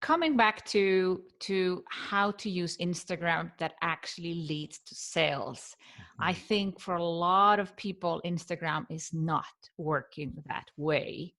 coming back to how to use Instagram that actually leads to sales. I Mhm. think for a lot of people, Instagram is not working that way.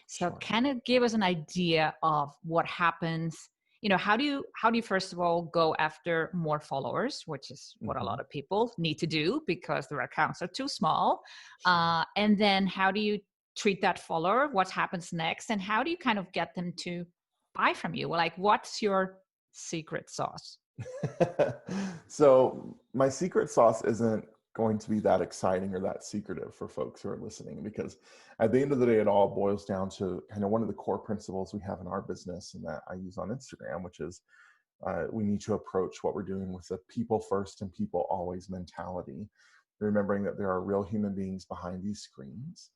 So Sure. can it give us an idea of what happens? How do you first of all go after more followers, which is what a Hmm. lot of people need to do because their accounts are too small. Sure. And then how do you treat that follower? What happens next? And how do you kind of get them to buy from you? Like, what's your secret sauce? So my secret sauce isn't going to be that exciting or that secretive for folks who are listening, because at the end of the day, it all boils down to kind of one of the core principles we have in our business and that I use on Instagram, which is we need to approach what we're doing with a people first and people always mentality, remembering that there are real human beings behind these screens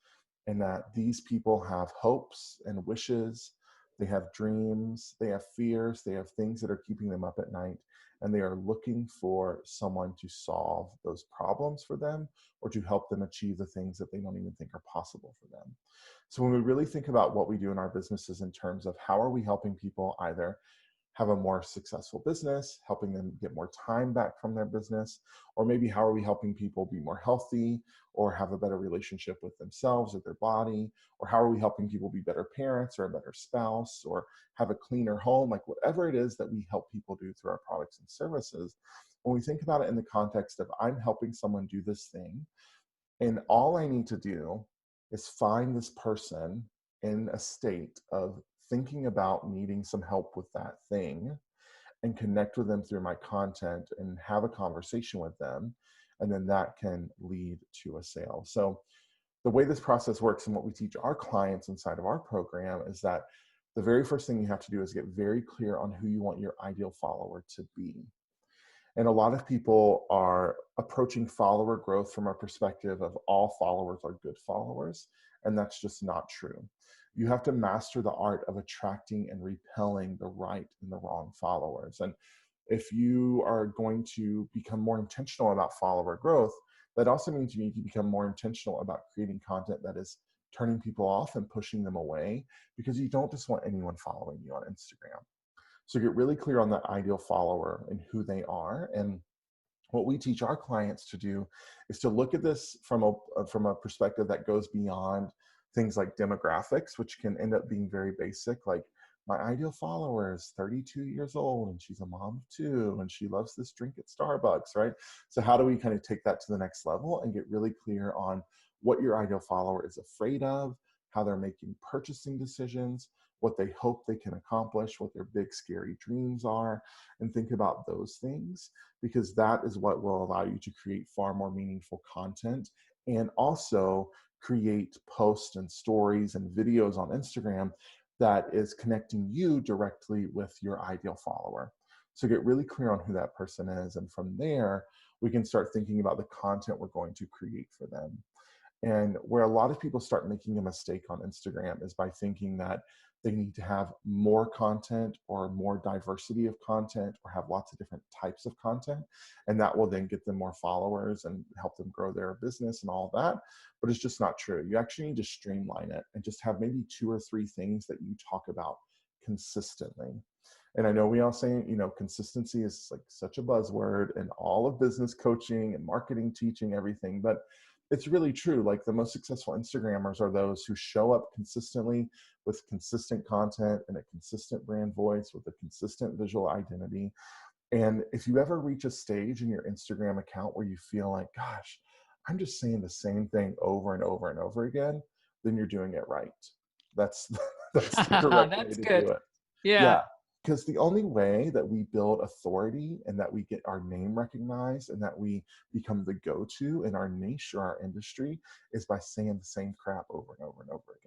and that these people have hopes and wishes, they have dreams, they have fears, they have things that are keeping them up at night, and they are looking for someone to solve those problems for them or to help them achieve the things that they don't even think are possible for them. So when we really think about what we do in our businesses in terms of how are we helping people either have a more successful business, helping them get more time back from their business, or maybe how are we helping people be more healthy or have a better relationship with themselves or their body, or how are we helping people be better parents or a better spouse or have a cleaner home, like whatever it is that we help people do through our products and services. When we think about it in the context of I'm helping someone do this thing, and all I need to do is find this person in a state of thinking about needing some help with that thing and connect with them through my content and have a conversation with them. And then that can lead to a sale. So the way this process works and what we teach our clients inside of our program is that the very first thing you have to do is get very clear on who you want your ideal follower to be. And a lot of people are approaching follower growth from a perspective of all followers are good followers. And that's just not true. You have to master the art of attracting and repelling the right and the wrong followers. And if you are going to become more intentional about follower growth, that also means you need to become more intentional about creating content that is turning people off and pushing them away, because you don't just want anyone following you on Instagram. So get really clear on that ideal follower and who they are. And what we teach our clients to do is to look at this from a perspective that goes beyond things like demographics, which can end up being very basic. Like, my ideal follower is 32 years old and she's a mom of two and she loves this drink at Starbucks, right? So how do we kind of take that to the next level and get really clear on what your ideal follower is afraid of, how they're making purchasing decisions, what they hope they can accomplish, what their big scary dreams are, and think about those things, because that is what will allow you to create far more meaningful content and also create posts and stories and videos on Instagram that is connecting you directly with your ideal follower. So get really clear on who that person is. And from there, we can start thinking about the content we're going to create for them. And where a lot of people start making a mistake on Instagram is by thinking that they need to have more content or more diversity of content or have lots of different types of content. And that will then get them more followers and help them grow their business and all that. But it's just not true. You actually need to streamline it and just have maybe 2 or 3 things that you talk about consistently. And I know we all say, consistency is like such a buzzword in all of business coaching and marketing, teaching, everything. But it's really true. Like, the most successful Instagrammers are those who show up consistently with consistent content and a consistent brand voice with a consistent visual identity. And if you ever reach a stage in your Instagram account where you feel like, gosh, I'm just saying the same thing over and over and over again, then you're doing it right. That's that's the correct way That's to good. do it. Yeah. Yeah. Because the only way that we build authority and that we get our name recognized and that we become the go-to in our niche or our industry is by saying the same crap over and over and over